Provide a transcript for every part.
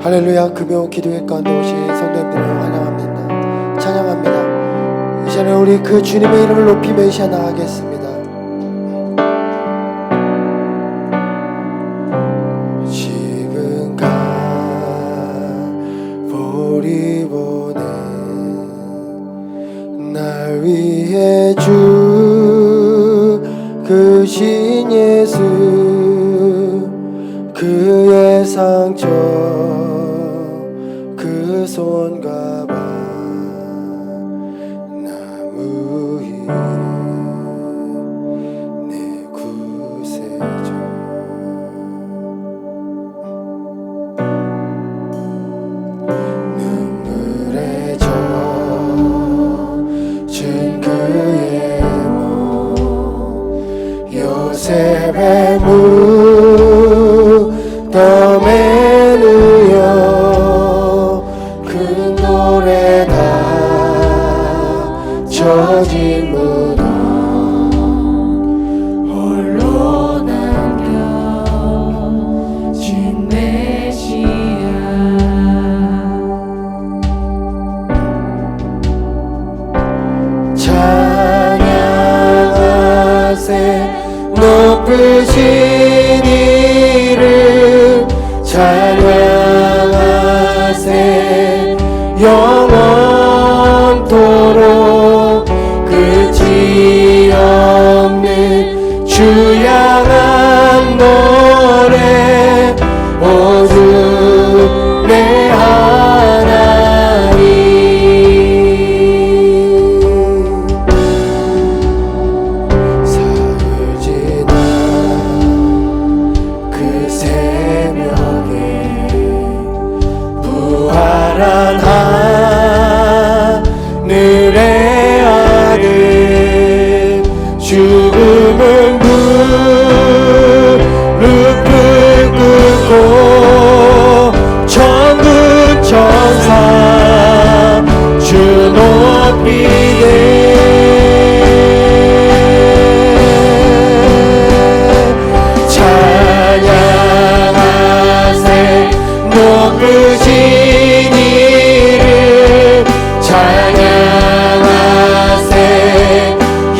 할렐루야. 금요 기도회 가운데 오신 성도님들을 환영합니다. 찬양합니다. 이 시간에 우리 그 주님의 이름을 높이며 이 시간 나가겠습니다. 지금 가보리 보내 날 위해 죽으신 예수, 그의 상처 그 손과 발 나무 위 내 구세주. 눈물에 젖은 그의 몸 요셉의 무덤에 누여 그 노래 다 젖은 무덤 홀로 남겨진 메시아. 찬양하세 높으신 이름, 찬양하세 영원토록 끝이 없는 주 향한 노래. 오 주 내 하나님, 사흘 지나 그 새벽에 부활한 하늘의 아들, 죽음은 무릎을 꿇고 천군 천사 주 높이네. 찬양하세 높으신 이름, 찬양하세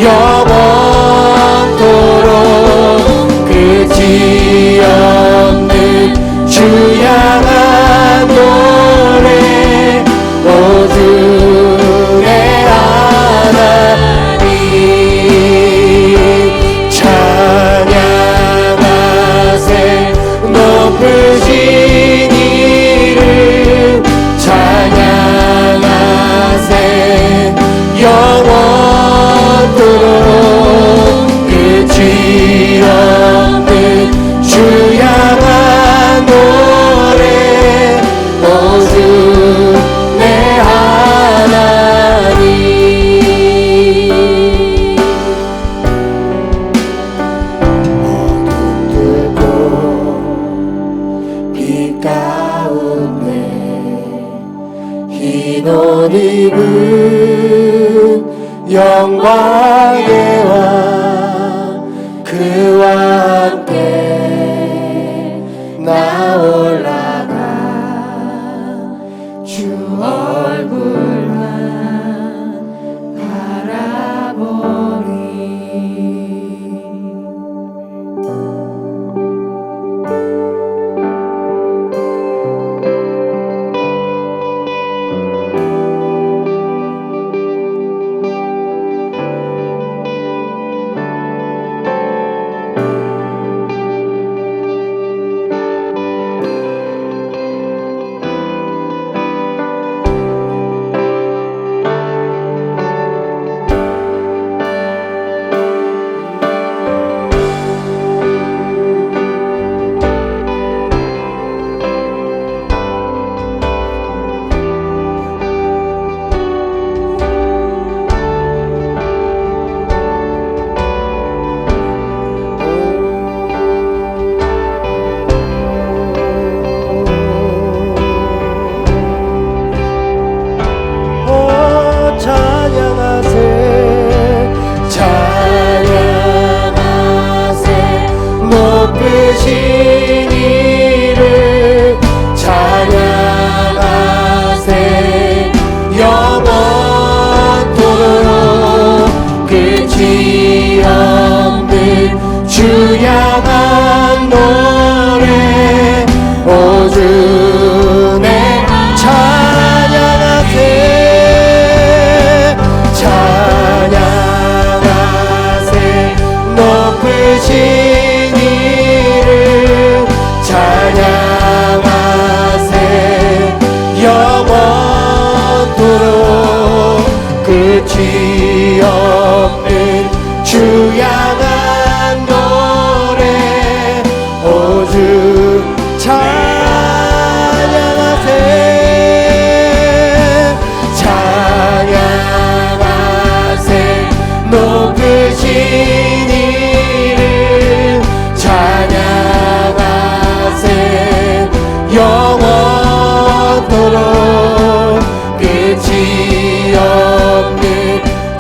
영원토록 끝이 없는 주 향한 노래. 오 주 내 하나님, 찬양하세 높으신 이름, 찬양하세 영원토록 끝이 없는 주 향한 노래. 오 주 내 하나님, 어둠 들고 빛 가운데 흰 옷 입은 영광의 왕, 그와 함께 나 올라가 주 얼굴만 바라보리. 높으신 이름 찬양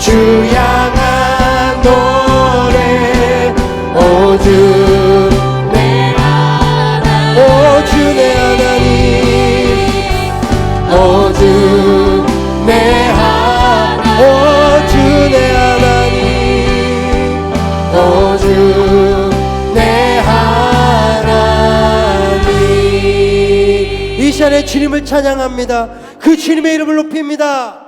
주 향한 노래 오주 내 하나님 오주 내 하나님 오주 내 하나님 오주 내 하나님 오주 내 하나님 이 시간에 주님을 찬양합니다. 그 주님의 이름을 높입니다.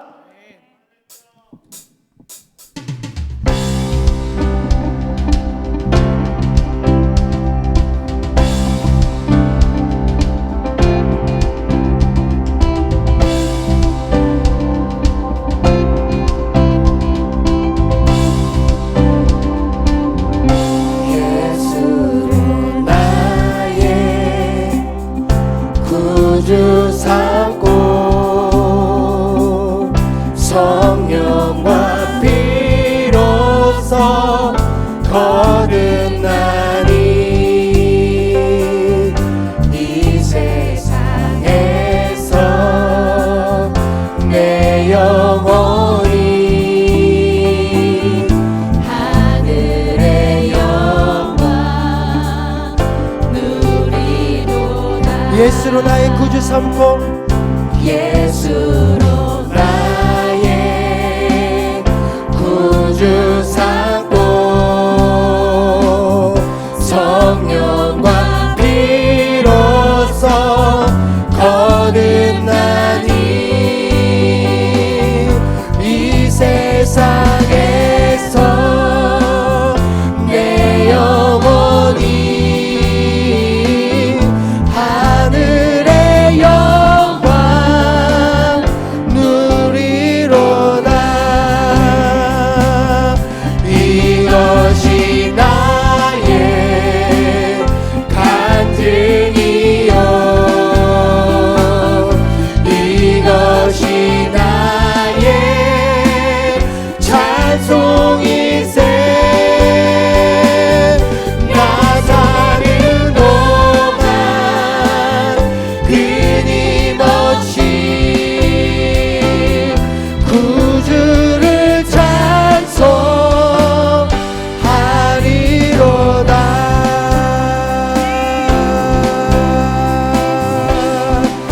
예수로 나의 구주 삼고 성령과 피로써 거듭나니 이 세상에서 내 영혼이 하늘의 영광 누리도다 예수로 나의 구주 삼고 예수로 나의 구주 삼고 성령과 피로써 거듭나니 이 세상에서 내 영혼이 하늘의 영광 누리로다. 이것이 나의 간증이요 이것이 나의 찬송이세. 나 사는 동안 끊임없이 구주를 찬송하리로다.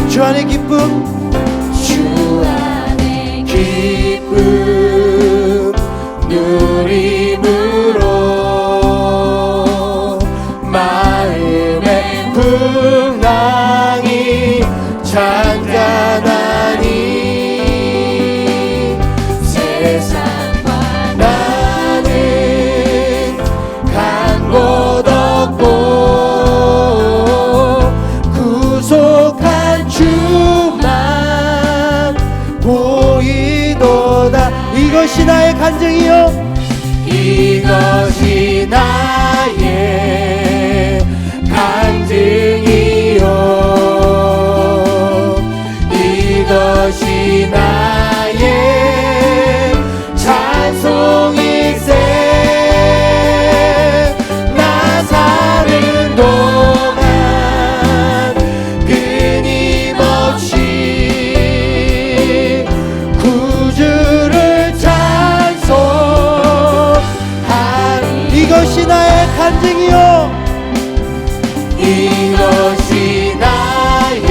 주 안의 기쁨 주 안에 기쁨 누림으로 마음의 풍랑이 잔잔하니 세상과 나는 간 곳 없고 구속한 주만 보이도다. 이것이 나의 간증이요 이것이 나의 간증이요 이것이 나의 찬송이세. 나 사는 동안 끊임없이 구주를 찬송하리. 이것이 나의 간증이요 이것이 나의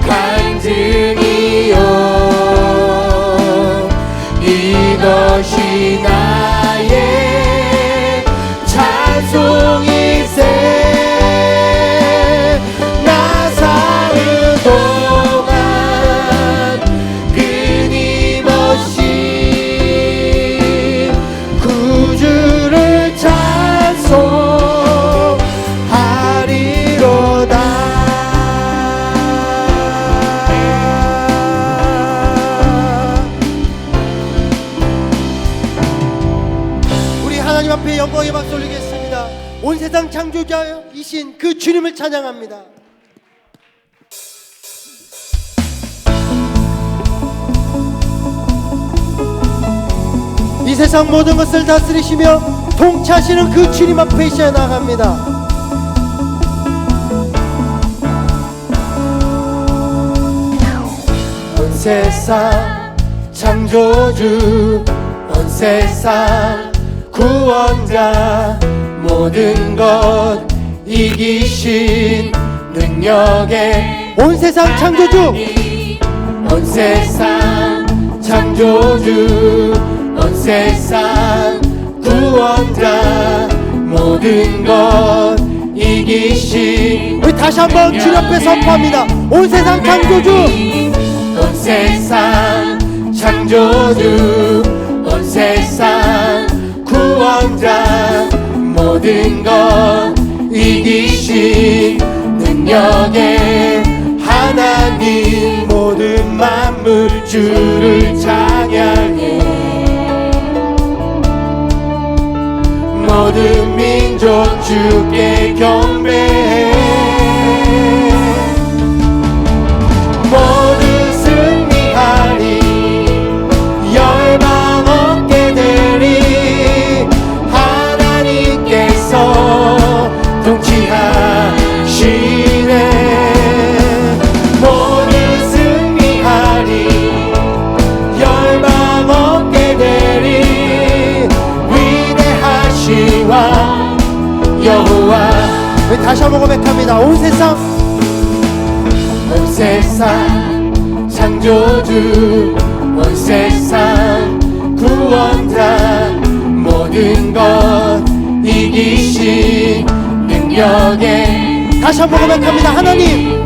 간증이요 이것이 나의 찬송이세. 나 사는 동안 끊임없이 구주를 찬송하리로다. 우리 하나님 앞에 영광의 박수 올리겠습니다. 온 세상 창조자이신 그 주님을 찬양합니다. 이 세상 모든 것을 다스리시며 통치하시는 그 주님 앞에 있어 나갑니다. 온 세상 창조주 온 세상 구원자 모든 것 이기신 능력의 온 세상 창조주 온 세상 창조주 온 세상 구원자 모든 것 이기신 우리 다시 한번 주님 앞에 선포합니다. 온 세상 창조주 온 세상 창조주 온 세상 구원자 모든 것 이기신 능력의 하나님 모든 만물 주를 찬양해 모든 민족 주께 경배해 모두 승리하리 열방 얻게 되리 하나님께서 통치하시네 모두 승리하리 열방 얻게 되리 위대하신 왕 여호와 다시 한번 고백합니다. 온 세상 창조주 온 세상 구원자 모든 것 이기신 능력의 다시 한번 고백합니다. 하나님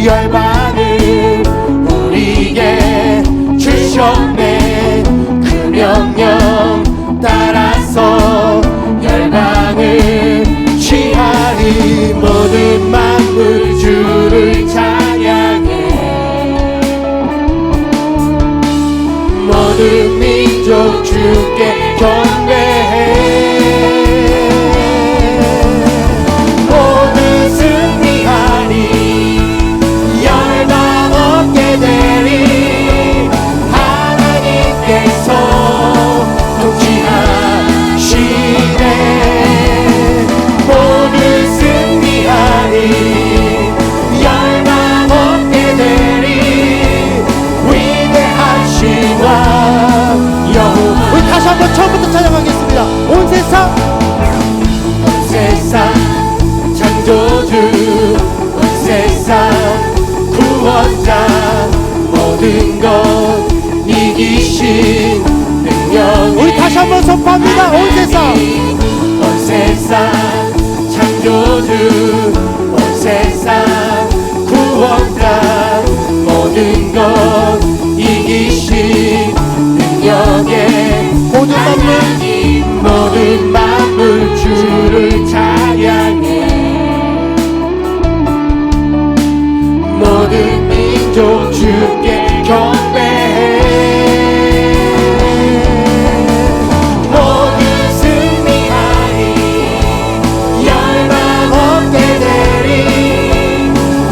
열방을 우리에게 주셨네 그 명령 따라서 열방을 취하리 모든 만물 주를 찬양해 모든 민족 주께 경배해 모두 승리하리 열방 얻게 되리 하나님께서 통치하시네 모두 승리하리 열방 얻게 되리 위대하신 왕 여호와 우리 다시 한번 처음부터 찬양하겠습니다. 온 세상 창조주 온 세상 구원자 모든 것 이기신 능력 우리 다시 한번 선포합니다. 온 세상 창조주 온 세상 구원자 모든 것 이기신 능력의 모든 만물 주를 찬양해 모든 민족 주께 경배해 모두 승리하리 열방 얻게 되리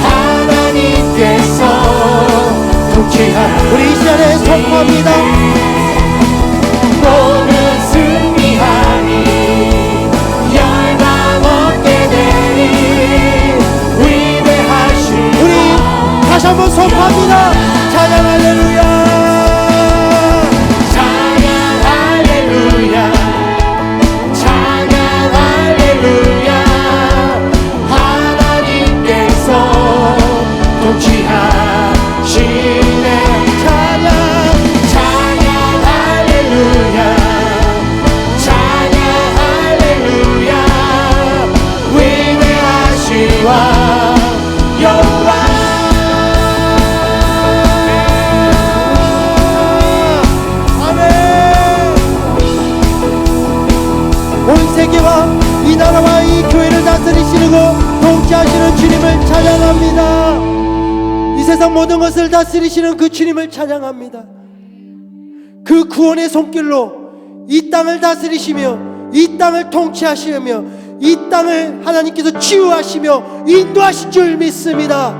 하나님께서 통치하 우리 이 시간에 선포합니다. 모두 승리하리 열방 얻게 되리 위대하신 우리 다시 한번 선포합니다. 찬양 할렐루야 찬양 할렐루야 찬양 할렐루야 하나님께서 통치하시네 찬양 할렐루야 찬양 할렐루야 위대하신 왕 여호와 아멘 온 세계와 이 나라와 이 교회를 다스리시고 통치하시는 주님을 찬양합니다. 이 세상 모든 것을 다스리시는 그 주님을 찬양합니다. 그 구원의 손길로 이 땅을 다스리시며 이 땅을 통치하시며 이 땅을 하나님께서 치유하시며 인도하실 줄 믿습니다.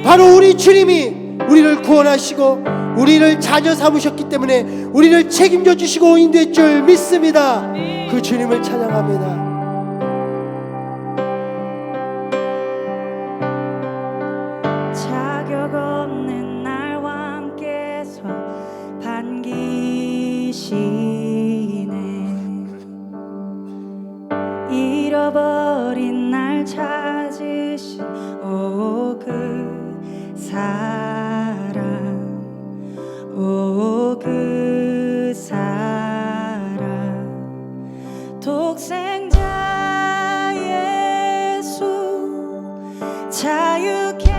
바로 우리 주님이 우리를 구원하시고 우리를 자녀 삼으셨기 때문에 우리를 책임져 주시고 인도할 줄 믿습니다. 그 주님을 찬양합니다. 자격 없는 날과 함께 잃어버린 날 찾으신 오 그 사랑, 오 그 사랑, 독생자 예수 자유케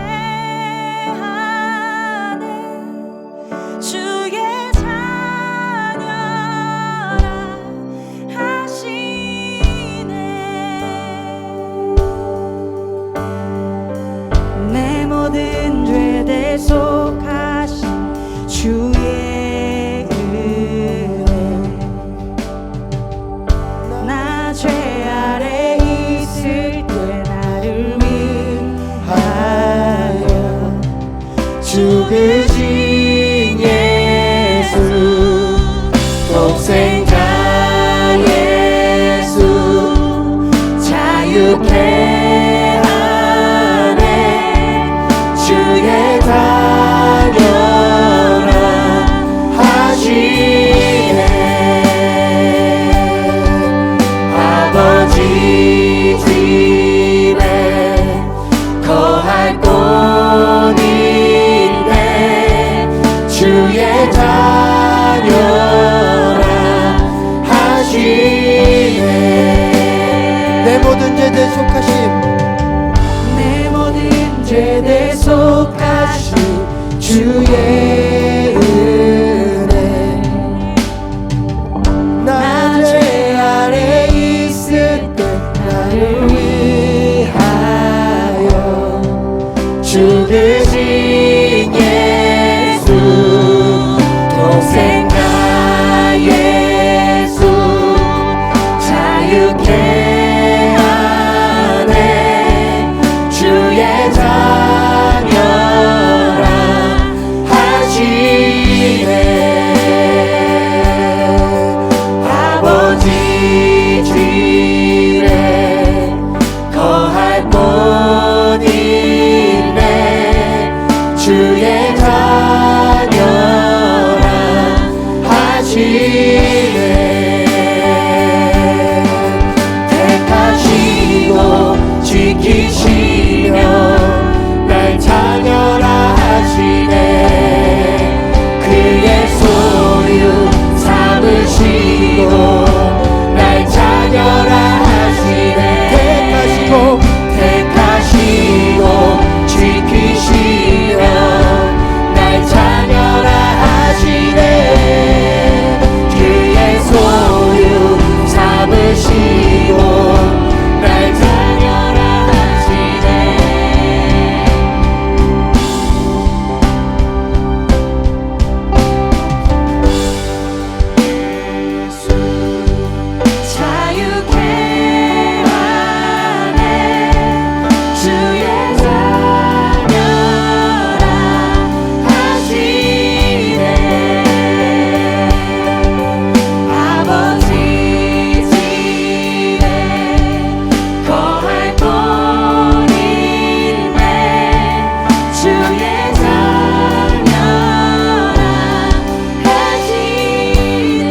하네 주의 자녀라 하시네. 내 모든 죄 대속하신 주의 은혜, 나 죄 아래 있을 때 나를 위하여 죽으신 예수, 독생자 예수 자유케 하네 주의 자녀라 하시네. 아버지 집에 거할 곳인데 주의 자녀라 하시네. 내 모든 죄 대속하심, 내 모든 죄 대속하신 주의 은혜, 나 죄 아래 있을 때 나를 위하여 죽으신 예수, 독생자 예수 자유케 하네 주의 자녀라 하시네. 아버지 집에 거할 곳인데 주의 자녀라 하시네. 택하시고 지키시며 날 자녀라 하시네. 그의 소유 삼으시고 날 자녀라 하시네. 택하시고 지키시며 날 자녀라 하시네. 그의 소유 삼으시고 날 자녀라 하시네. 자유케 하네 주의 자녀라 하시네. 아버지 집에 거할 곳인데 주의 자녀라 하시네.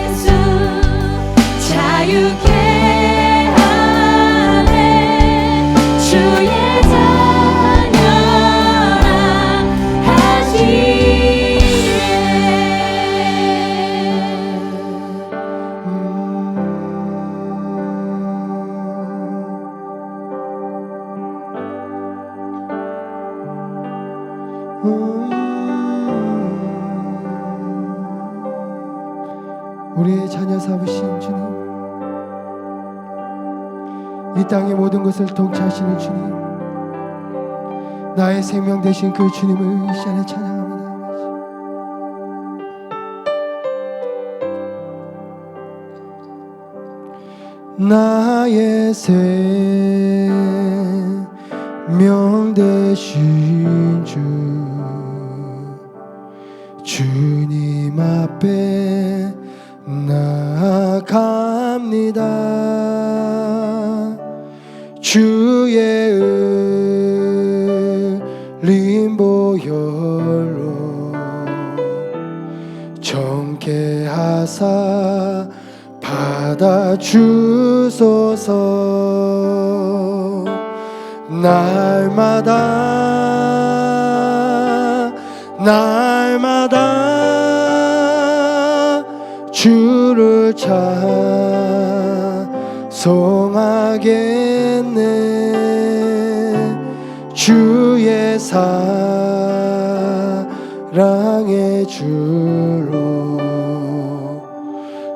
예수 자유케 하네 주의 자녀라 우리의 자녀 삼으신 주님, 이 땅의 모든 것을 통치하시는 주님, 나의 생명 되신 그 주님을 이 시간에 찬양합니다. 나의 생명 되신 주, 주님 앞에 나아갑니다. 주의 흘림 보혈 하사 받아주소서. 날마다 주를 찬송하겠네. 주의 사랑의 줄로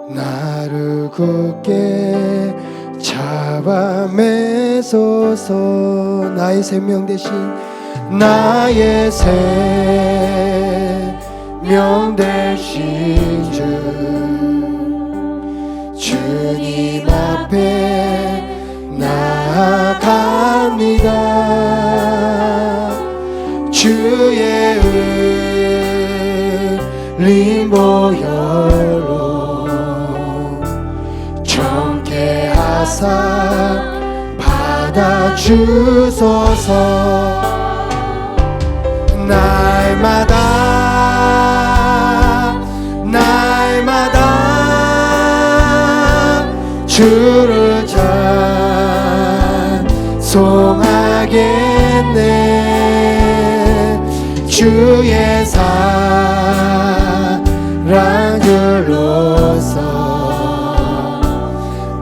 나를 굳게 잡아매소서. 나의 생명 대신 나의 생명 대신 주님 앞에 나아갑니다. 주의 흘린 보혈로 정케 하사 받아주소서. 날마다 주를 찬송하겠네. 주의 사랑 줄로서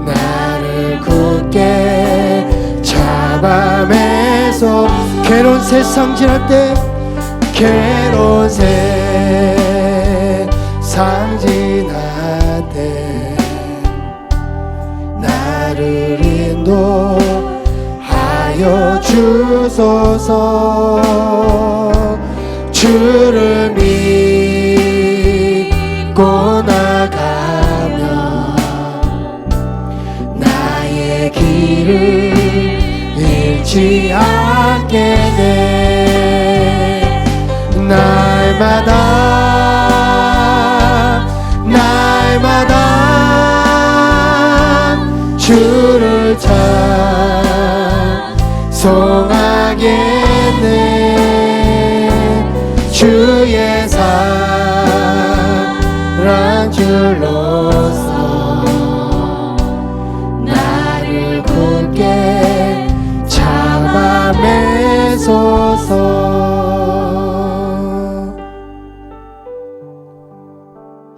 나를 굳게 잡아매소. 괴로운 세상 지날 때, 괴로운 세상 지날 때 나를 인도하여 주소서. 주를 믿고 나가면 나의 길을 잃지 않게 돼. 날마다 주를 찬송하겠네. 주의 사랑 줄로서 나를 굳게 잡아매소서.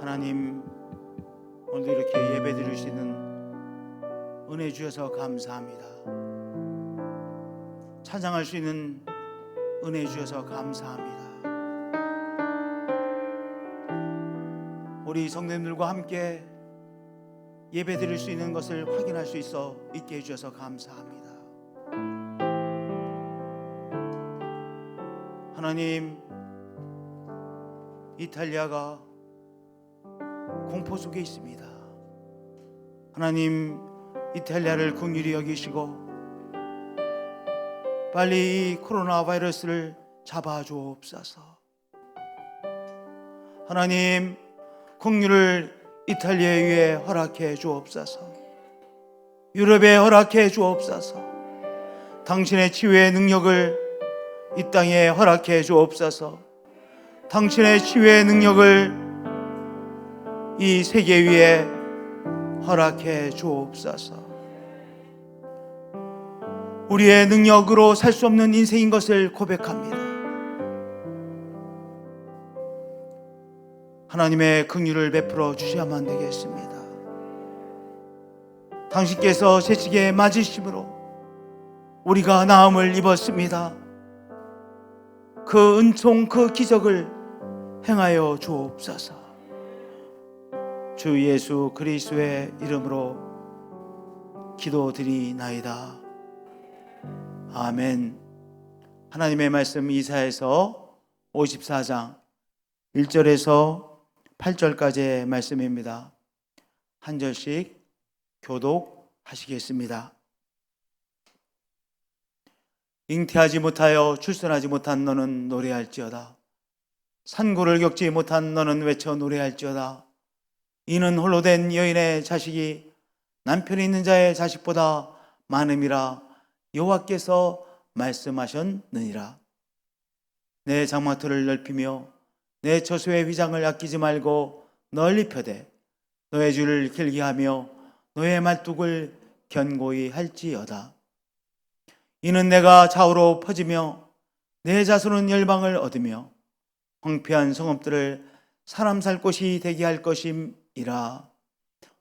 하나님, 오늘도 이렇게 예배 드릴 수 있는 은혜 주셔서 감사합니다. 찬양할 수 있는 은혜 주셔서 감사합니다. 우리 성도님들과 함께 예배 드릴 수 있는 것을 확인할 수 있게 해주셔서 감사합니다. 하나님, 이탈리아가 공포 속에 있습니다. 하나님, 이탈리아를 긍휼히 여기시고 빨리 이 코로나 바이러스를 잡아주옵소서. 하나님, 긍휼을 이탈리아에 위해 허락해 주옵소서. 유럽에 허락해 주옵소서. 당신의 치유의 능력을 이 땅에 허락해 주옵소서. 당신의 치유의 능력을 이 세계 위에 허락해 주옵소서. 우리의 능력으로 살 수 없는 인생인 것을 고백합니다. 하나님의 긍휼을 베풀어 주셔야만 되겠습니다. 당신께서 채찍에 맞으심으로 우리가 나음을 입었습니다. 그 은총, 그 기적을 행하여 주옵소서. 주 예수 그리스도의 이름으로 기도드리나이다. 아멘. 하나님의 말씀 이사야서 54장 1절에서 8절까지의 말씀입니다. 한 절씩 교독하시겠습니다. 잉태하지 못하여 출산하지 못한 너는 노래할지어다. 산고를 겪지 못한 너는 외쳐 노래할지어다. 이는 홀로 된 여인의 자식이 남편이 있는 자의 자식보다 많음이라 여호와께서 말씀하셨느니라. 내 장막틀을 넓히며 내 저수의 휘장을 아끼지 말고 널리 펴되 너의 줄을 길게 하며 너의 말뚝을 견고히 할지어다. 이는 내가 좌우로 퍼지며 내 자손은 열방을 얻으며 황폐한 성읍들을 사람 살 곳이 되게 할 것임이라.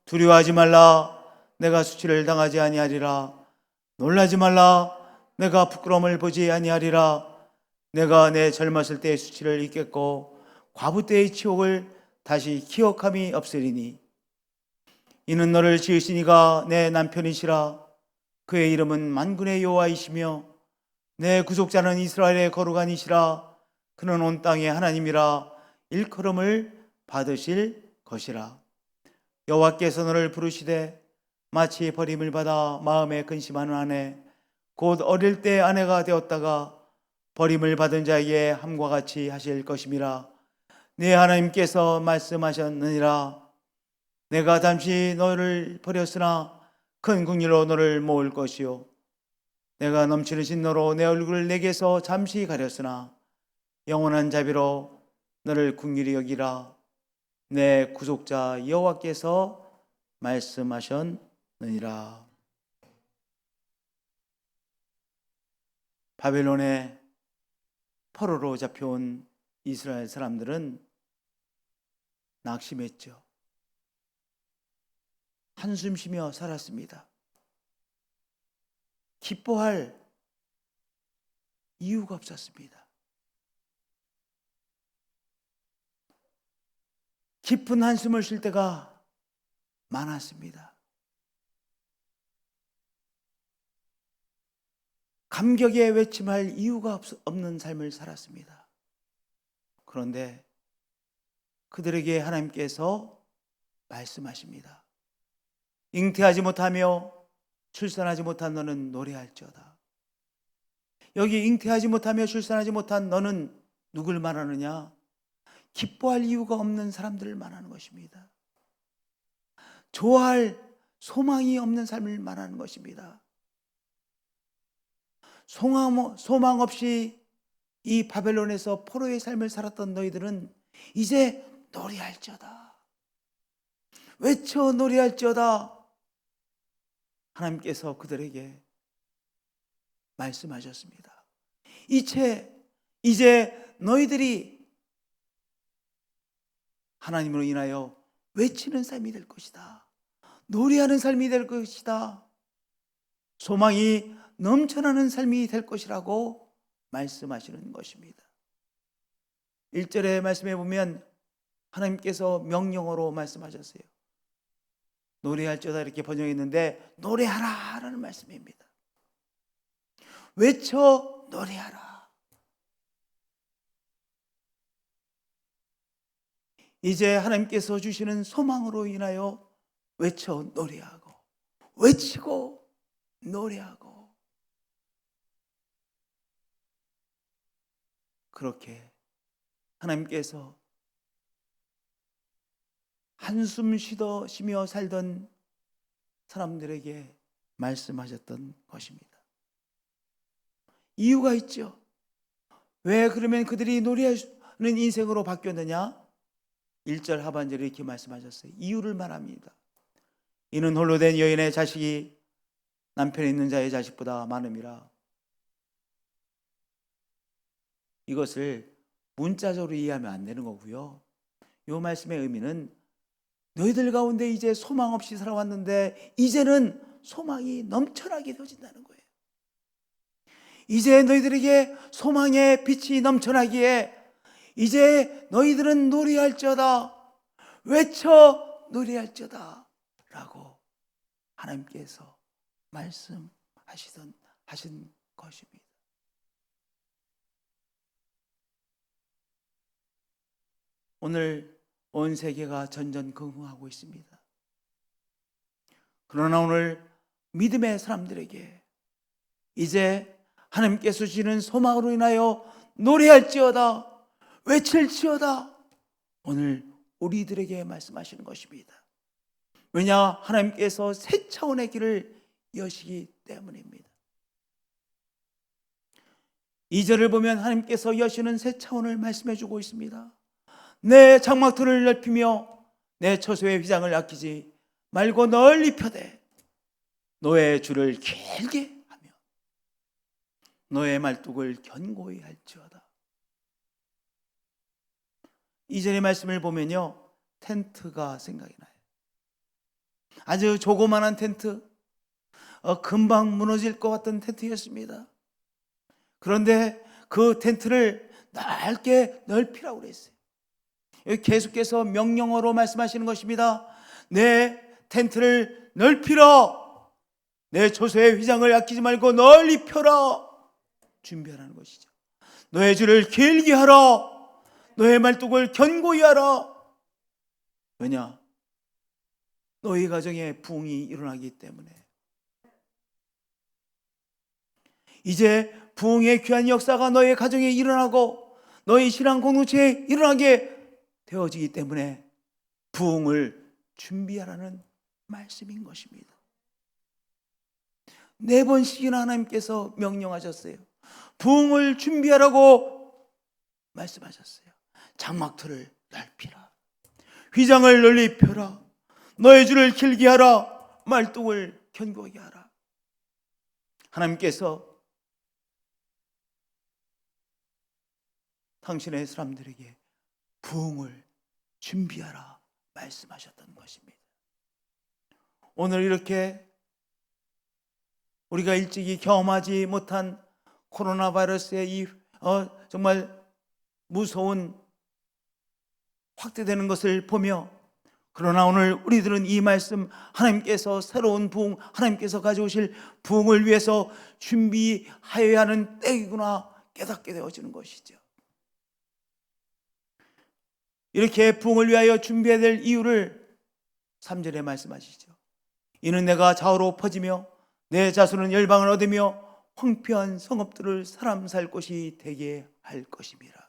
두려워하지 말라. 내가 수치를 당하지 아니하리라. 놀라지 말라. 내가 부끄러움을 보지 아니하리라. 내가 내 젊었을 때의 수치를 잊겠고 과부 때의 치욕을 다시 기억함이 없으리니 이는 너를 지으신 이가 내 남편이시라. 그의 이름은 만군의 여호와이시며 내 구속자는 이스라엘의 거룩한 이시라. 그는 온 땅의 하나님이라. 일컬음을 받으실 것이라. 여호와께서 너를 부르시되 마치 버림을 받아 마음에 근심하는 아내 곧 어릴 때 아내가 되었다가 버림을 받은 자에게 함과 같이 하실 것임이라. 네 하나님께서 말씀하셨느니라. 내가 잠시 너를 버렸으나 큰 긍휼로 너를 모을 것이요 내가 넘치는 진노로 내 얼굴을 내게서 잠시 가렸으나 영원한 자비로 너를 긍휼히 여기라. 내 구속자 여호와께서 말씀하셨느니라. 바벨론의 포로로 잡혀온 이스라엘 사람들은 낙심했죠. 한숨 쉬며 살았습니다. 기뻐할 이유가 없었습니다. 깊은 한숨을 쉴 때가 많았습니다. 감격에 외침할 이유가 없는 삶을 살았습니다. 그런데 그들에게 하나님께서 말씀하십니다. 잉태하지 못하며 출산하지 못한 너는 노래할지어다. 여기 잉태하지 못하며 출산하지 못한 너는 누굴 말하느냐? 기뻐할 이유가 없는 사람들을 말하는 것입니다. 좋아할 소망이 없는 삶을 말하는 것입니다. 소망 없이 이 바벨론에서 포로의 삶을 살았던 너희들은 이제 노래할지어다. 외쳐 노래할지어다. 하나님께서 그들에게 말씀하셨습니다. 이제 너희들이 하나님으로 인하여 외치는 삶이 될 것이다. 노래하는 삶이 될 것이다. 소망이 넘쳐나는 삶이 될 것이라고 말씀하시는 것입니다. 1절의 말씀에 보면 하나님께서 명령어로 말씀하셨어요. 노래할지어다 이렇게 번역했는데 노래하라 라는 말씀입니다. 외쳐 노래하라. 이제 하나님께서 주시는 소망으로 인하여 외쳐 노래하고 외치고 노래하고 그렇게 하나님께서 한숨 쉬며 살던 사람들에게 말씀하셨던 것입니다. 이유가 있죠. 왜 그러면 그들이 노래하는 인생으로 바뀌었느냐? 1절 하반절에 이렇게 말씀하셨어요. 이유를 말합니다. 이는 홀로 된 여인의 자식이 남편에 있는 자의 자식보다 많음이라. 이것을 문자적으로 이해하면 안 되는 거고요. 이 말씀의 의미는 너희들 가운데 이제 소망 없이 살아왔는데 이제는 소망이 넘쳐나게 되어진다는 거예요. 이제 너희들에게 소망의 빛이 넘쳐나기에 이제 너희들은 노래할지어다. 외쳐 노래할지어다 라고 하나님께서 말씀하신 것입니다. 오늘 온 세계가 전전긍긍하고 있습니다. 그러나 오늘 믿음의 사람들에게 이제 하나님께서 주시는 소망으로 인하여 노래할지어다, 외칠지어다, 오늘 우리들에게 말씀하시는 것입니다. 왜냐? 하나님께서 새 차원의 길을 여시기 때문입니다. 2절을 보면 하나님께서 여시는 새 차원을 말씀해 주고 있습니다. 내 장막들을 넓히며 내 처소의 휘장을 아끼지 말고 널리 펴되 너의 줄을 길게 하며 너의 말뚝을 견고히 할지어다. 이전의 말씀을 보면요, 텐트가 생각이 나요. 아주 조그만한 텐트, 금방 무너질 것 같던 텐트였습니다. 그런데 그 텐트를 넓게 넓히라고 그랬어요. 여기 계속해서 명령어로 말씀하시는 것입니다. 내 텐트를 넓히라. 내 처소의 휘장을 아끼지 말고 널리 펴라. 준비하라는 것이죠. 너의 줄을 길게 하라. 너의 말뚝을 견고히 하라. 왜냐? 너희 가정에 부흥이 일어나기 때문에. 이제 부흥의 귀한 역사가 너희 가정에 일어나고 너희 신앙 공동체에 일어나게 되어지기 때문에 부흥을 준비하라는 말씀인 것입니다. 4번씩이나 하나님께서 명령하셨어요. 부흥을 준비하라고 말씀하셨어요. 장막틀을 넓히라. 휘장을 널리 펴라. 너의 줄을 길게 하라. 말뚝을 견고하게 하라. 하나님께서 당신의 사람들에게 부흥을 준비하라 말씀하셨던 것입니다. 오늘 이렇게 우리가 일찍이 경험하지 못한 코로나 바이러스의 이 정말 무서운 확대되는 것을 보며, 그러나 오늘 우리들은 이 말씀, 하나님께서 새로운 부흥, 하나님께서 가져오실 부흥을 위해서 준비하여야 하는 때이구나 깨닫게 되어지는 것이죠. 이렇게 부흥을 위하여 준비해야 될 이유를 3절에 말씀하시죠. 이는 내가 좌우로 퍼지며 내 자손은 열방을 얻으며 황폐한 성읍들을 사람 살 곳이 되게 할 것임이라.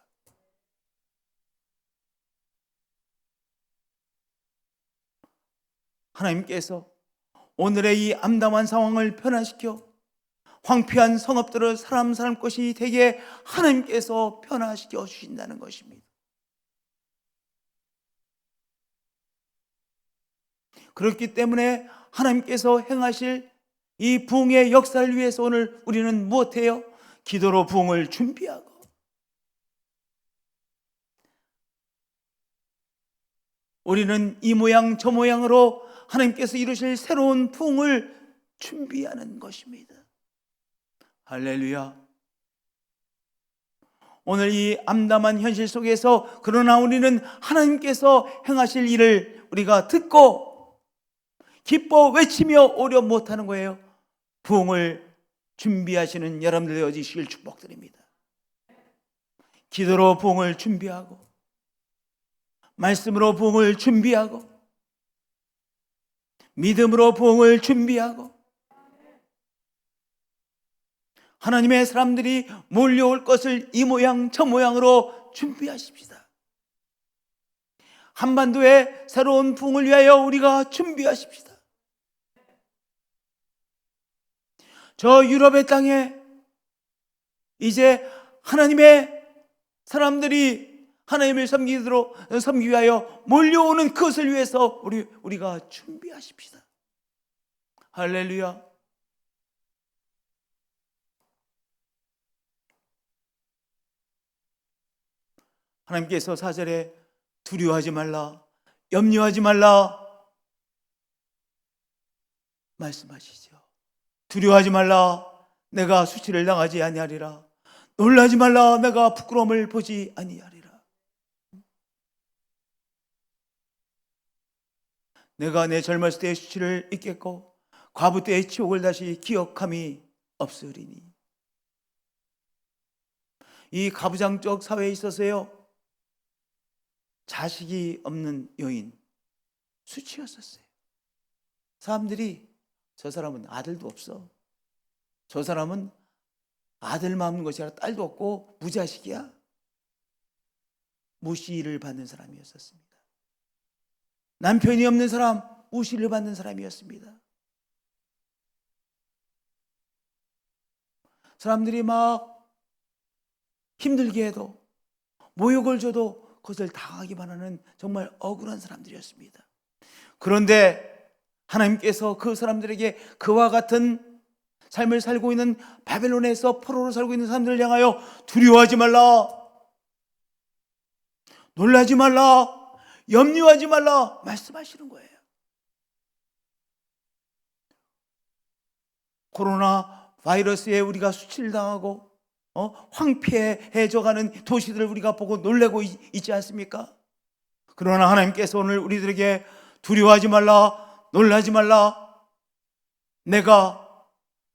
하나님께서 오늘의 이 암담한 상황을 변화시켜 황폐한 성읍들을 사람 살 곳이 되게 하나님께서 변화시켜 주신다는 것입니다. 그렇기 때문에 하나님께서 행하실 이 부흥의 역사를 위해서 오늘 우리는 무엇해요? 기도로 부흥을 준비하고, 우리는 이 모양 저 모양으로 하나님께서 이루실 새로운 부흥을 준비하는 것입니다. 할렐루야. 오늘 이 암담한 현실 속에서 그러나 우리는 하나님께서 행하실 일을 우리가 듣고 기뻐 외치며 오려 못하는 거예요. 부흥을 준비하시는 여러분들 되어지시길 축복드립니다. 기도로 부흥을 준비하고, 말씀으로 부흥을 준비하고, 믿음으로 부흥을 준비하고, 하나님의 사람들이 몰려올 것을 이 모양 저 모양으로 준비하십시다. 한반도의 새로운 부흥을 위하여 우리가 준비하십시다. 저 유럽의 땅에 이제 하나님의 사람들이 하나님을 섬기기 위하여 몰려오는 그것을 위해서 우리가 준비하십시다. 할렐루야. 하나님께서 4절에 두려워하지 말라, 염려하지 말라 말씀하시죠. 두려워하지 말라, 내가 수치를 당하지 아니하리라. 놀라지 말라, 내가 부끄러움을 보지 아니하리라. 내가 내 젊었을 때의 수치를 잊겠고 과부 때의 치욕을 다시 기억함이 없으리니. 이 가부장적 사회에 있어서요, 자식이 없는 여인, 수치였었어요. 사람들이 저 사람은 아들도 없어, 저 사람은 아들만 없는 것이 아니라 딸도 없고 무자식이야, 무시를 받는 사람이었었습니다. 남편이 없는 사람, 무시를 받는 사람이었습니다. 사람들이 막 힘들게 해도, 모욕을 줘도 그것을 당하기만 하는 정말 억울한 사람들이었습니다. 그런데 하나님께서 그 사람들에게 그와 같은 삶을 살고 있는 바벨론에서 포로로 살고 있는 사람들을 향하여 두려워하지 말라, 놀라지 말라, 염려하지 말라 말씀하시는 거예요. 코로나 바이러스에 우리가 수치당하고 황폐해져가는 도시들을 우리가 보고 놀래고 있지 않습니까? 그러나 하나님께서 오늘 우리들에게 두려워하지 말라, 놀라지 말라, 내가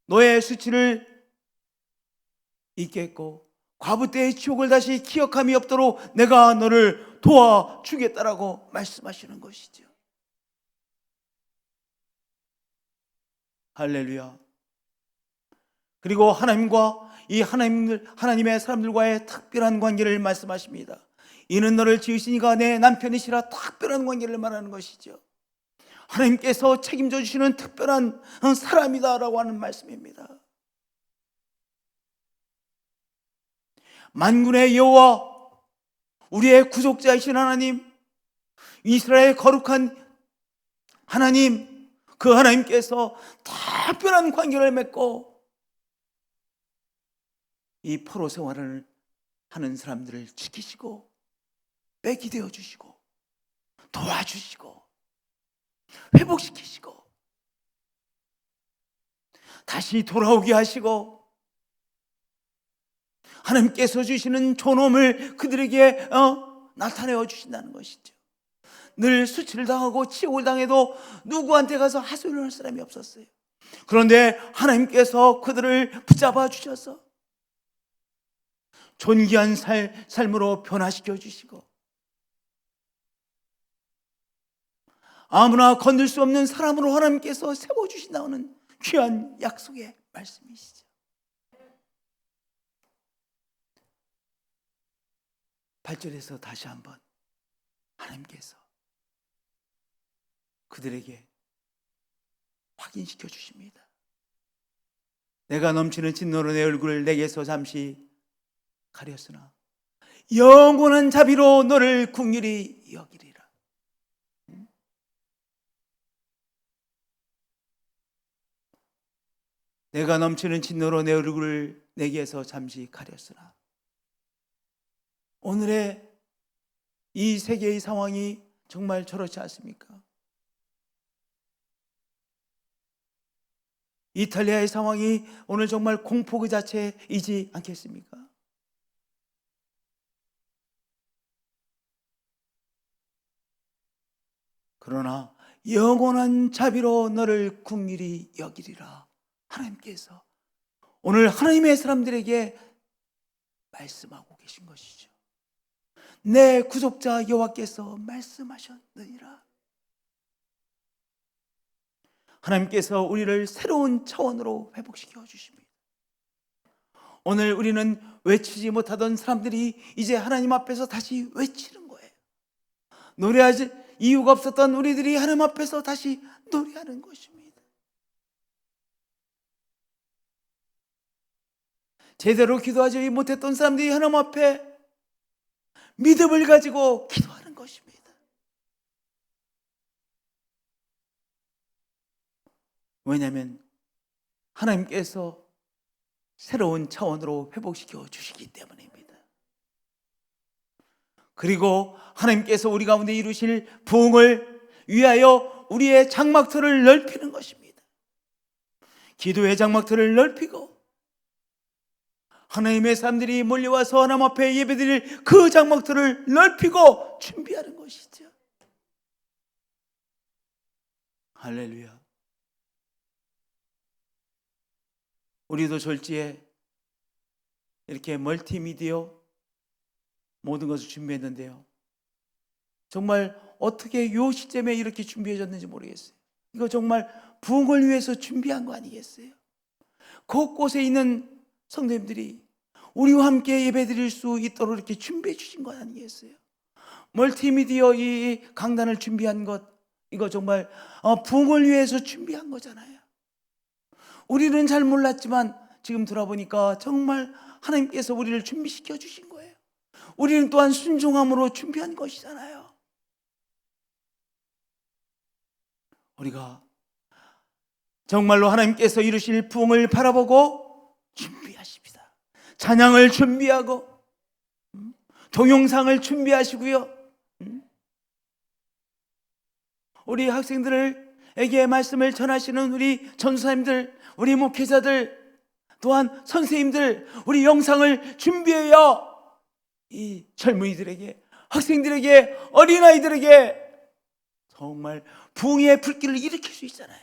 너의 수치를 잊게 했고 과부 때의 지옥을 다시 기억함이 없도록 내가 너를 도와주겠다라고 말씀하시는 것이죠. 할렐루야. 그리고 하나님과 이 하나님의 사람들과의 특별한 관계를 말씀하십니다. 이는 너를 지으시니가 내 남편이시라, 특별한 관계를 말하는 것이죠. 하나님께서 책임져 주시는 특별한 사람이다라고 하는 말씀입니다. 만군의 여호와, 우리의 구속자이신 하나님, 이스라엘의 거룩한 하나님, 그 하나님께서 특별한 관계를 맺고 이 포로 생활을 하는 사람들을 지키시고 빽이 되어 주시고 도와주시고 회복시키시고 다시 돌아오게 하시고 하나님께서 주시는 존엄을 그들에게 나타내어 주신다는 것이죠. 늘 수치를 당하고 치욕을 당해도 누구한테 가서 하소연을 할 사람이 없었어요. 그런데 하나님께서 그들을 붙잡아 주셔서 존귀한 삶으로 변화시켜 주시고 아무나 건들 수 없는 사람으로 하나님께서 세워주신다는 귀한 약속의 말씀이시죠. 8절에서 다시 한번 하나님께서 그들에게 확인시켜 주십니다. 내가 넘치는 진노로 내 얼굴을 내게서 잠시 가렸으나 영원한 자비로 너를 긍휼히 여기리라. 내가 넘치는 진노로 내 얼굴을 내게서 잠시 가렸으나, 오늘의 이 세계의 상황이 정말 저렇지 않습니까? 이탈리아의 상황이 오늘 정말 공포 그 자체이지 않겠습니까? 그러나 영원한 자비로 너를 긍휼히 여기리라. 하나님께서 오늘 하나님의 사람들에게 말씀하고 계신 것이죠. 내 구속자 여호와께서 말씀하셨느니라. 하나님께서 우리를 새로운 차원으로 회복시켜 주십니다. 오늘 우리는 외치지 못하던 사람들이 이제 하나님 앞에서 다시 외치는 거예요. 노래하지 이유가 없었던 우리들이 하나님 앞에서 다시 노래하는 것입니다. 제대로 기도하지 못했던 사람들이 하나님 앞에 믿음을 가지고 기도하는 것입니다. 왜냐하면 하나님께서 새로운 차원으로 회복시켜 주시기 때문입니다. 그리고 하나님께서 우리 가운데 이루실 부흥을 위하여 우리의 장막틀을 넓히는 것입니다. 기도의 장막틀을 넓히고 하나님의 사람들이 몰려와서 하나님 앞에 예배드릴 그 장막틀을 넓히고 준비하는 것이죠. 할렐루야. 우리도 졸지에 이렇게 멀티미디어 모든 것을 준비했는데요, 정말 어떻게 이 시점에 이렇게 준비해졌는지 모르겠어요. 이거 정말 부흥을 위해서 준비한 거 아니겠어요? 곳곳에 있는 성도님들이 우리와 함께 예배드릴 수 있도록 이렇게 준비해 주신 것 아니겠어요? 멀티미디어 이 강단을 준비한 것, 이거 정말 부흥을 위해서 준비한 거잖아요. 우리는 잘 몰랐지만 지금 돌아보니까 정말 하나님께서 우리를 준비시켜 주신 거예요. 우리는 또한 순종함으로 준비한 것이잖아요. 우리가 정말로 하나님께서 이루실 부흥을 바라보고 준비하십니다. 찬양을 준비하고 동영상을 준비하시고요. 우리 학생들에게 말씀을 전하시는 우리 전사님들, 우리 목회자들, 또한 선생님들, 우리 영상을 준비해야 이 젊은이들에게, 학생들에게, 어린아이들에게 정말 부흥의 불길을 일으킬 수 있잖아요.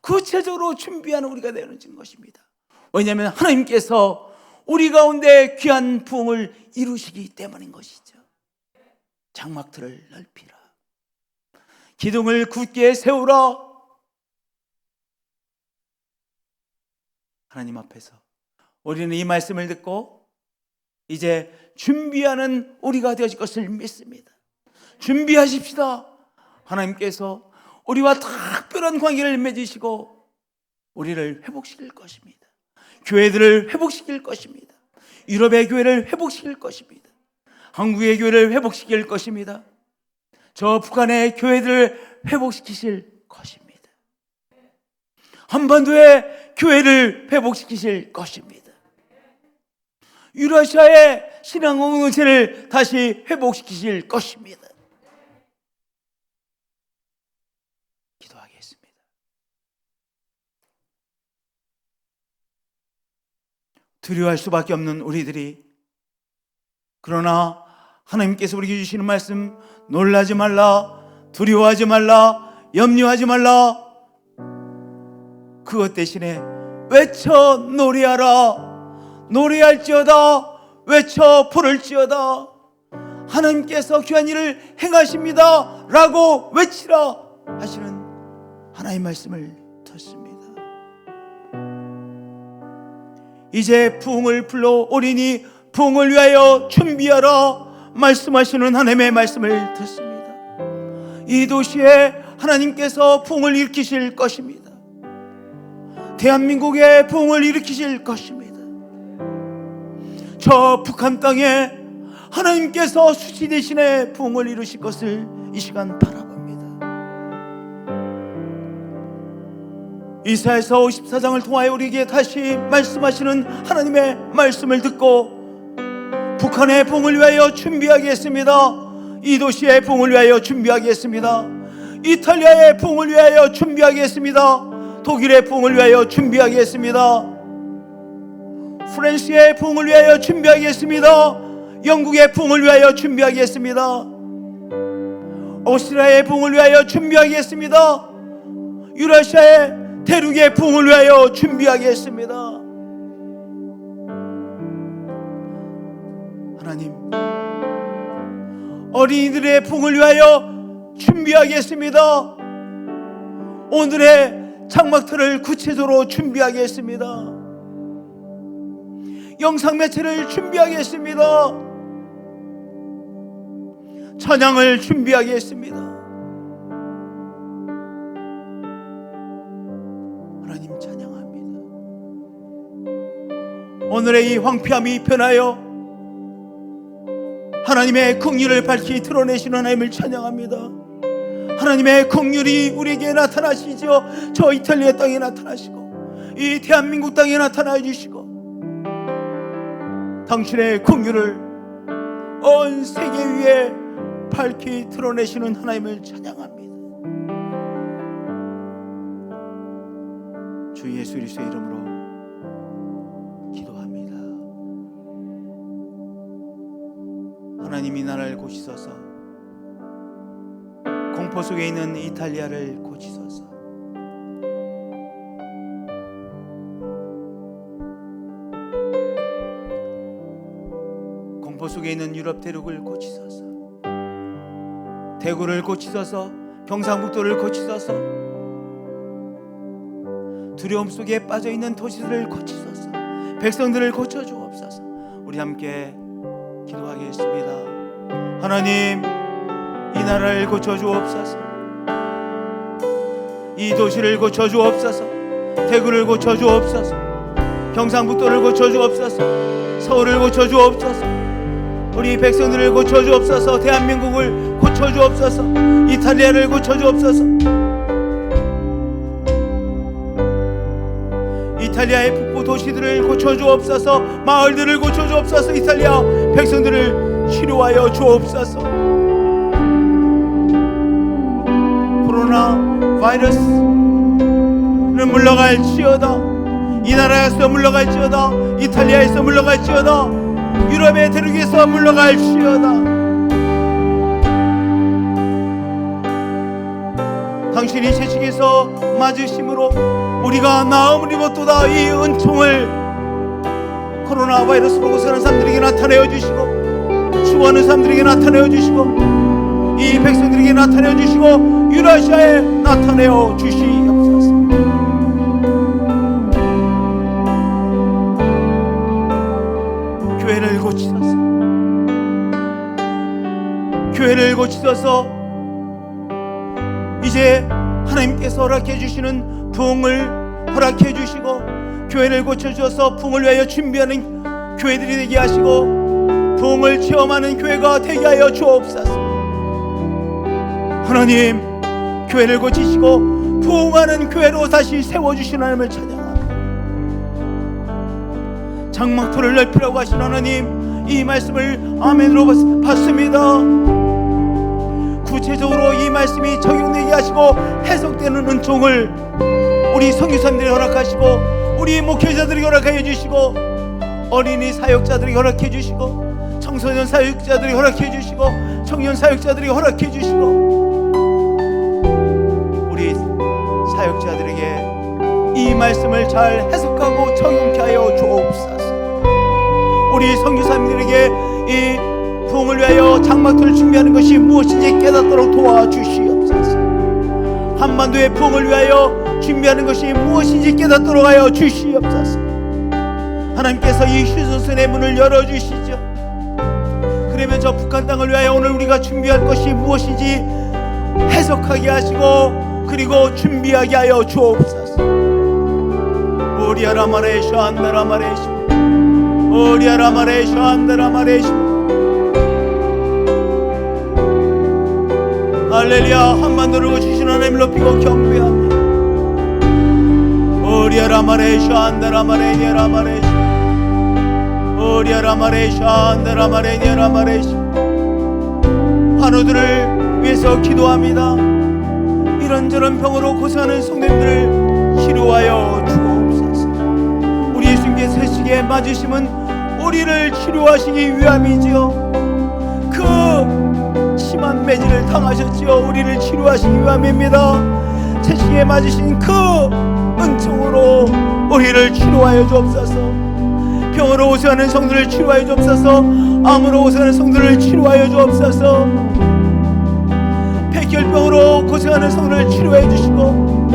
구체적으로 준비하는 우리가 되는 것입니다. 왜냐하면 하나님께서 우리 가운데 귀한 부흥을 이루시기 때문인 것이죠. 장막틀을 넓히라, 기둥을 굳게 세우라. 하나님 앞에서 우리는 이 말씀을 듣고 이제 준비하는 우리가 되어질 것을 믿습니다. 준비하십시다. 하나님께서 우리와 특별한 관계를 맺으시고 우리를 회복시킬 것입니다. 교회들을 회복시킬 것입니다. 유럽의 교회를 회복시킬 것입니다. 한국의 교회를 회복시킬 것입니다. 저 북한의 교회들을 회복시키실 것입니다. 한반도의 교회를 회복시키실 것입니다. 유라시아의 신앙 공동체를 다시 회복시키실 것입니다. 기도하겠습니다. 두려워할 수밖에 없는 우리들이, 그러나 하나님께서 우리에게 주시는 말씀, 놀라지 말라, 두려워하지 말라, 염려하지 말라, 그것 대신에 외쳐 노래하라. 노래할지어다, 외쳐 부를지어다. 하나님께서 귀한 일을 행하십니다 라고 외치라 하시는 하나님의 말씀을 듣습니다. 이제 부흥을 불러오리니 부흥을 위하여 준비하라 말씀하시는 하나님의 말씀을 듣습니다. 이 도시에 하나님께서 부흥을 일으키실 것입니다. 대한민국에 부흥을 일으키실 것입니다. 저 북한 땅에 하나님께서 수치 대신에 부흥을 이루실 것을 이 시간 바라봅니다. 이사야서 54장을 통하여 우리에게 다시 말씀하시는 하나님의 말씀을 듣고 북한의 부흥을 위하여 준비하겠습니다. 이 도시의 부흥을 위하여 준비하겠습니다. 이탈리아의 부흥을 위하여 준비하겠습니다. 독일의 부흥을 위하여 준비하겠습니다. 프랑스의 부흥을 위하여 준비하겠습니다. 영국의 부흥을 위하여 준비하겠습니다. 오스트리아의 부흥을 위하여 준비하겠습니다. 유라시아의 대륙의 부흥을 위하여 준비하겠습니다. 하나님, 어린이들의 부흥을 위하여 준비하겠습니다. 오늘의 장막틀을 구체적으로 준비하겠습니다. 영상 매체를 준비하겠습니다. 찬양을 준비하겠습니다. 하나님 찬양합니다. 오늘의 이 황폐함이 변하여 하나님의 긍휼을 밝히 드러내시는 하나님을 찬양합니다. 하나님의 긍휼이 우리에게 나타나시죠. 저 이탈리아 땅에 나타나시고 이 대한민국 땅에 나타나 주시고 당신의 긍휼을 온 세계 위에 밝히 드러내시는 하나님을 찬양합니다. 주 예수 그리스도의 이름으로 기도합니다. 하나님이 나라를 고치소서. 공포 속에 있는 이탈리아를 고치소서. 공포 속에 있는 유럽 대륙을 고치소서. 대구를 고치소서. 경상북도를 고치소서. 두려움 속에 빠져있는 도시들을 고치소서. 백성들을 고쳐주옵소서. 우리 함께 기도하겠습니다. 하나님, 이 나라를 고쳐주옵소서. 이 도시를 고쳐주옵소서. 대구를 고쳐주옵소서. 경상북도를 고쳐주옵소서. 서울을 고쳐주옵소서. 우리 백성들을 고쳐주옵소서. 대한민국을 고쳐주옵소서. 이탈리아를 고쳐주옵소서. 이탈리아의 북부 도시들을 고쳐주옵소서. 마을들을 고쳐주옵소서. 이탈리아 백성들을 치료하여 주옵소서. 코로나 바이러스는 물러갈지어다. 이 나라에서 물러갈지어다. 이탈리아에서 물러갈지어다. 유럽의 대륙에서 물러갈지어다. 당신이 채식에서 맞으심으로 우리가 나음을 입었도다. 이 은총을 코로나 바이러스로 고생하는 사람들에게 나타내어 주시고, 죽어가는 사람들에게 나타내어 주시고, 이 백성들에게 나타내어 주시고, 유라시아에 나타내어 주시옵소서. 교회를 고치소서. 교회를 고치소서. 이제 하나님께서 허락해 주시는 부흥을 허락해 주시고, 교회를 고쳐주셔서 부흥을 위하여 준비하는 교회들이 되게 하시고, 부흥을 체험하는 교회가 되게 하여 주옵소서. 하나님, 교회를 고치시고 부흥하는 교회로 다시 세워주신 하나님을 찬양합니다. 장막토를 넓히라고 하신 하나님, 이 말씀을 아멘으로 받습니다. 구체적으로 이 말씀이 적용되게 하시고 해석되는 은총을 우리 선교사님들이 허락하시고, 우리 목회자들이 허락하여 주시고, 어린이 사역자들이 허락해 주시고, 청소년 사역자들이 허락해 주시고, 청년 사역자들이 허락해 주시고, 우리 사역자들에게 이 말씀을 잘 해석하고 적용케 하여 주옵소서. 우리 선교사님들에게 이 부흥을 위하여 장막토를 준비하는 것이 무엇인지 깨닫도록 도와주시옵소서. 한반도의 부흥을 위하여 준비하는 것이 무엇인지 깨닫도록 하여 주시옵소서. 하나님께서 이 휴전선의 문을 열어주시죠. 그러면 저 북한 땅을 위하여 오늘 우리가 준비할 것이 무엇인지 해석하게 하시고, 그리고 준비하게 하여 주옵소서. 오리아라마레쇼 안다라마레쇼, 오리아라마레쇼 안다라마레쇼. 할렐루야. 한반도를 고치신 하나님 높이고 경배합니다. 오리아라마레쇼 안다라마레니아라마레쇼, 오리아라마레쇼 안다라마레니아라마레쇼. 환우들을 위해서 기도합니다. 이런저런 병으로 고생하는 성도님들을 치료하여 주옵소서. 우리 예수님께서 세식에 맞으심은 우리를 치료하시기 위함이지요. 그 심한 매질을 당하셨지요. 우리를 치료하시기 위함입니다. 채식에 맞으신 그 은총으로 우리를 치료하여 주옵소서. 병으로 고생하는 성도를 치료하여 주옵소서. 암으로 고생하는 성도를 치료하여 주옵소서. 백혈병으로 고생하는 성도를 치료해 주시고,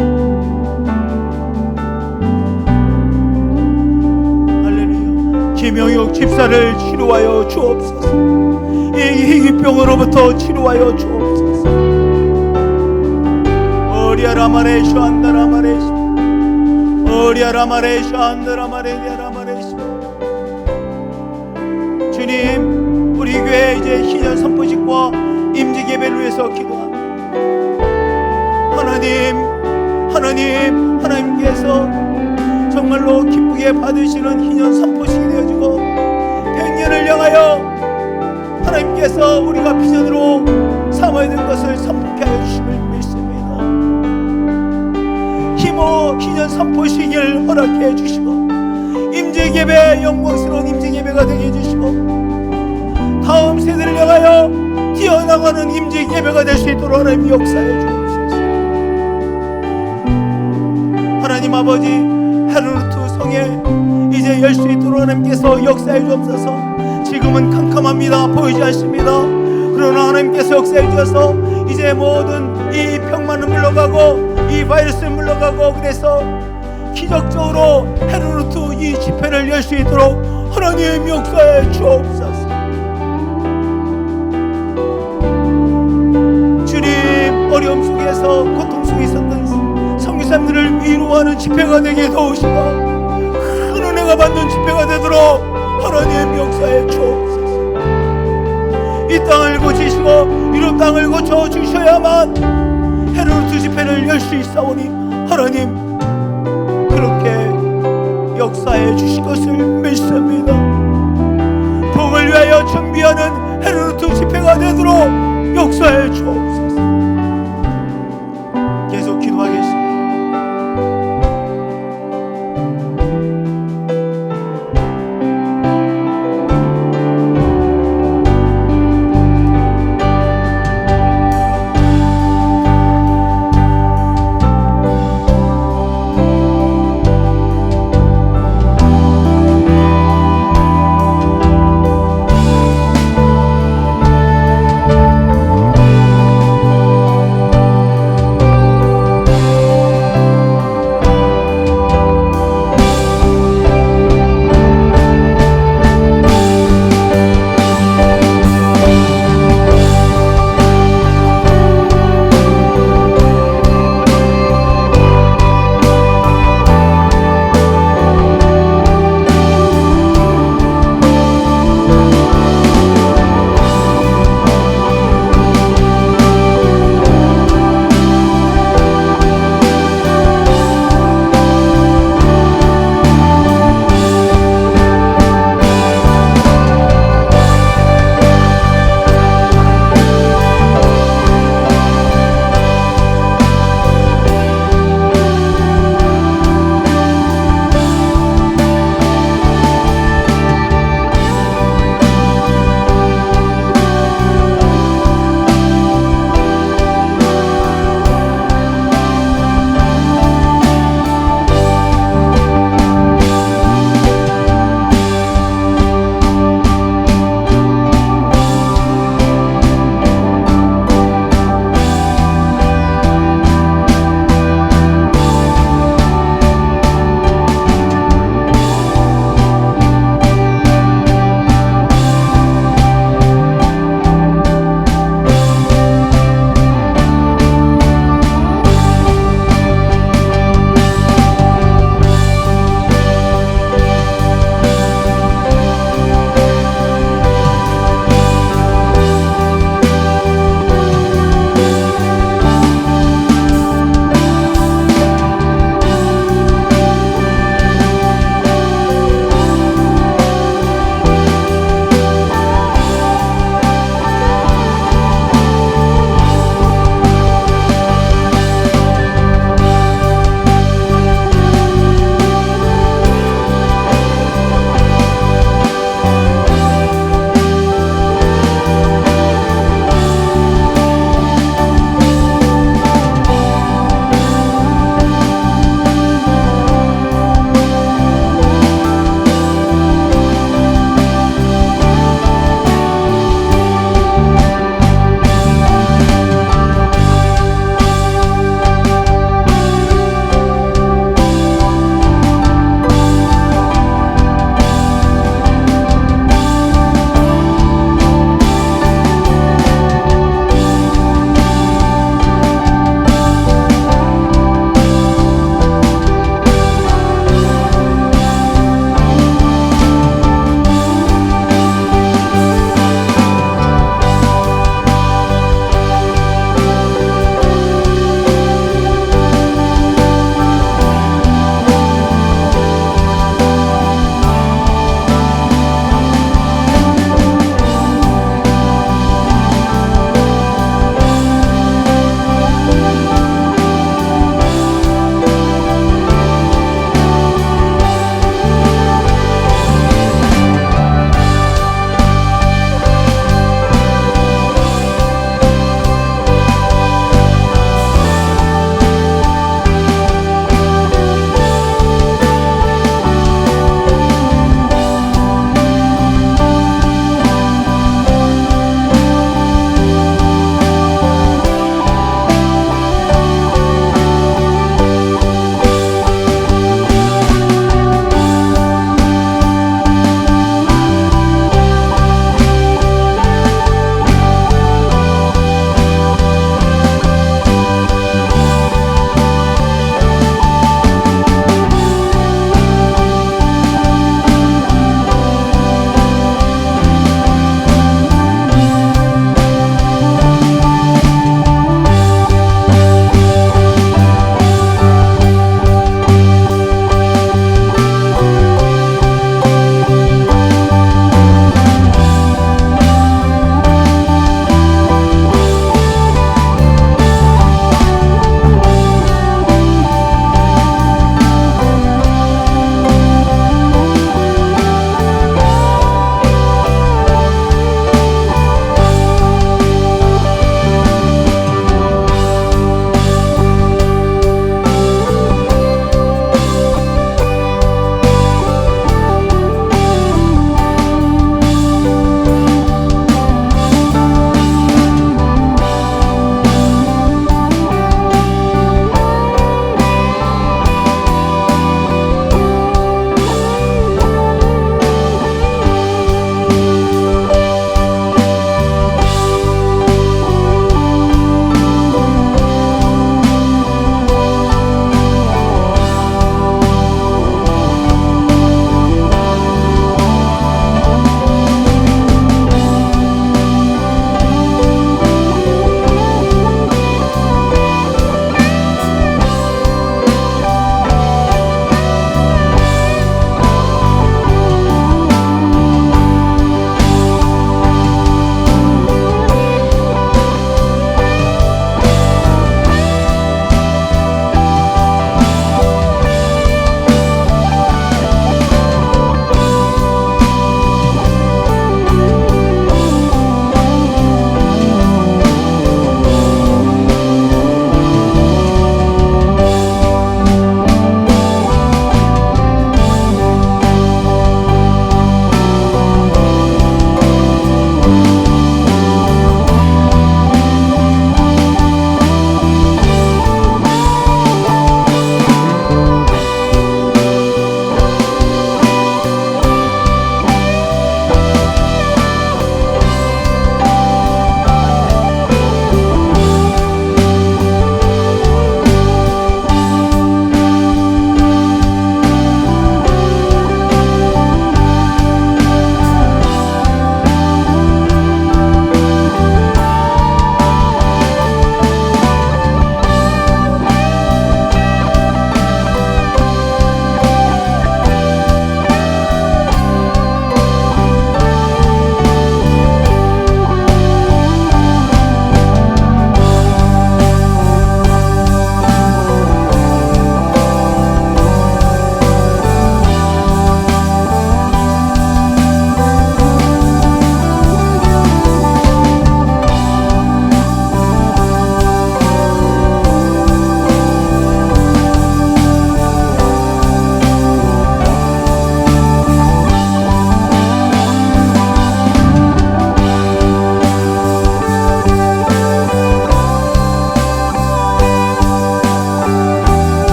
할렐루야. 김영육 집사를 치료하여 주옵소서. 이 희귀병으로부터 치료하여 주옵소서. 오리아라마레쇼 안다라마레쇼, 오리아라마레쇼 안다라마레니아라마레쇼. 주님, 우리 교회 이제 희년 선포식과 임직예배를 위해서 기도합니다. 하나님께서 정말로 기쁘게 받으시는 희년 선포식이 되어지고, 100년을 향하여 하나님께서 우리가 비전으로 삼아야 될 것을 선포케 하여 주심을 믿습니다. 힘어 희년 선포식을 허락해 주시고, 임직예배, 영광스러운 임직예배가 되게 해주시고, 다음 세대를 향하여 뛰어나가는 임직예배가 될 수 있도록 하나님 역사해 주옵소서. 하나님 아버지, 헤르누트 성에 이제 열 수 있도록 하나님께서 역사해 주옵소서. 지금은 캄캄합니다. 보이지 않습니다. 그러나 하나님께서 역사해 주셔서 이제 모든 이 병만은 물러가고, 이 바이러스는 물러가고, 그래서 기적적으로 헤르누트 이 집회를 열 수 있도록 하나님 역사해 주옵소서. 주님, 어려움 속에서 고통 속에 있었던 선교사님들을 위로하는 집회가 되게 도우시고, 큰 은혜가 받는 집회가 되도록 하나님 역사해 주옵소서. 땅을 고쳐 주셔야만 헤르루트 집회를 열 수 있사오니 하나님 그렇게 역사해 주실 것을 믿습니다. 복을 위하여 준비하는 헤르루트 집회가 되도록 역사해 주옵소서. 계속 기도하겠습니다.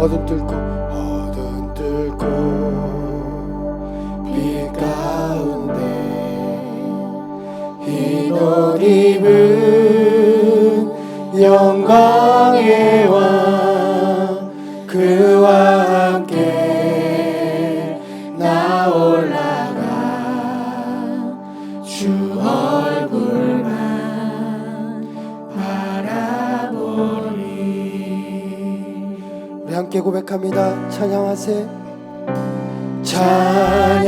어둠 뚫고 빛 가운데 흰 옷 입은 영광의 왕 그와 함께 나 올라가 주 얼굴만 바라보니. 우리 함께 고백합니다. 찬양하세 찬양하세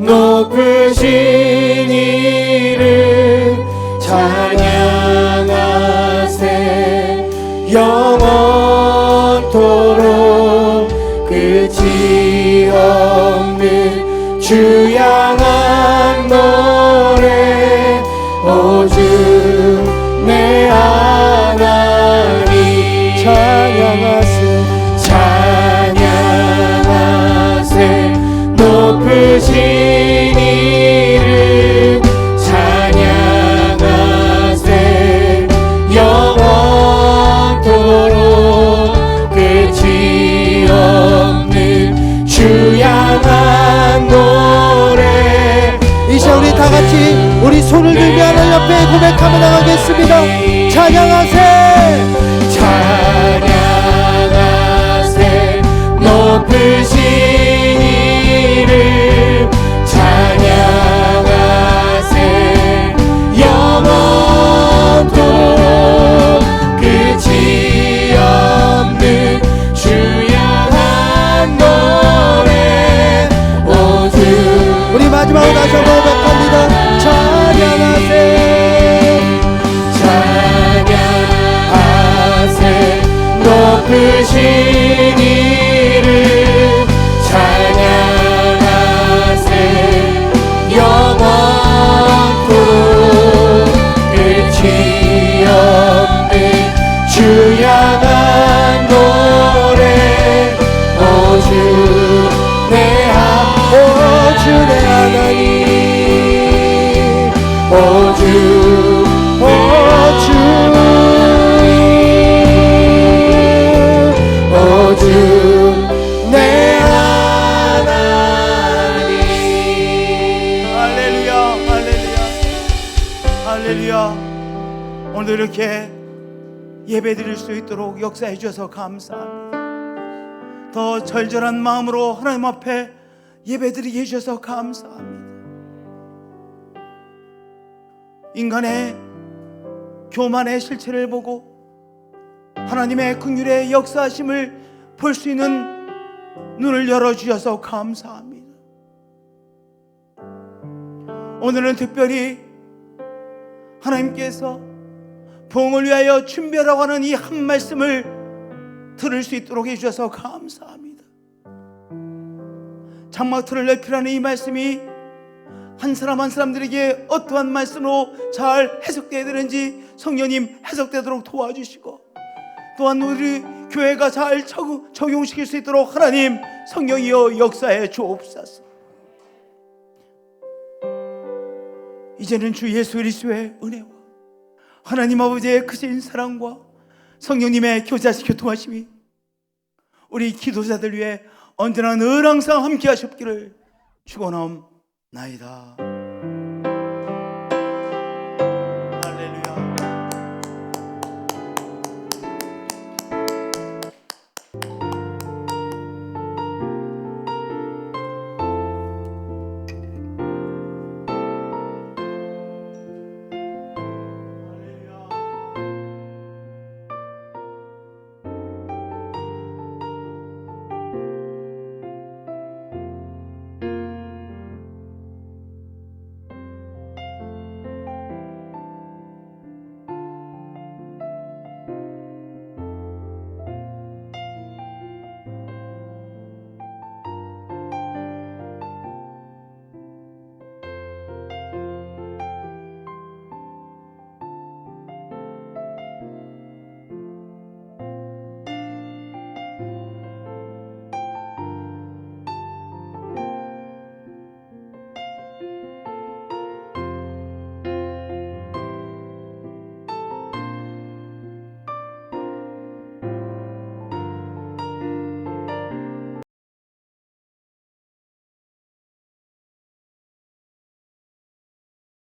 높으신 이름 찬양하세 영원토록 끝이 없는 주 향한 노래 오주 내 하나님 찬양하세 찬양하세 높으신 이름 찬양하세 영원토록 끝이 없는 주 향한 노래. 이 시간 우리 다같이 우리 손을 들며 하나님 앞에 고백하며 나가겠습니다. 찬양하세 찬양하세 높으신 이름 찬양하세 영원토록 끝이 없는 주 향한 노래 오주. 우리 마지막으로 다시 한번 고백합니다. 찬양하세 찬양하세 높으신 이름 찬양하세 영원토록 끝이 없는 주 향한 노래 오주 내 하나님 오주 내 하나님. 할렐루야, 할렐루야, 할렐루야. 오늘도 이렇게 예배 드릴 수 있도록 역사해 주셔서 감사합니다. 더 절절한 마음으로 하나님 앞에 예배 드리게 해주셔서 감사합니다. 인간의 교만의 실체를 보고 하나님의 긍휼의 역사하심을 볼 수 있는 눈을 열어주셔서 감사합니다. 오늘은 특별히 하나님께서 부흥을 위하여 준비하라고 하는 이 한 말씀을 들을 수 있도록 해주셔서 감사합니다. 장막틀을 넓히라는 이 말씀이 한 사람 한 사람들에게 어떠한 말씀으로 잘 해석되어야 되는지 성령님 해석되도록 도와주시고, 또한 우리 교회가 잘 적용시킬 수 있도록 하나님 성령이여 역사해 주옵소서. 이제는 주 예수 그리스도의 은혜와 하나님 아버지의 크신 사랑과 성령님의 교제하신 교통하심이 우리 기도자들 위해 언제나 늘 항상 함께 하셨기를 축원하옵나이다.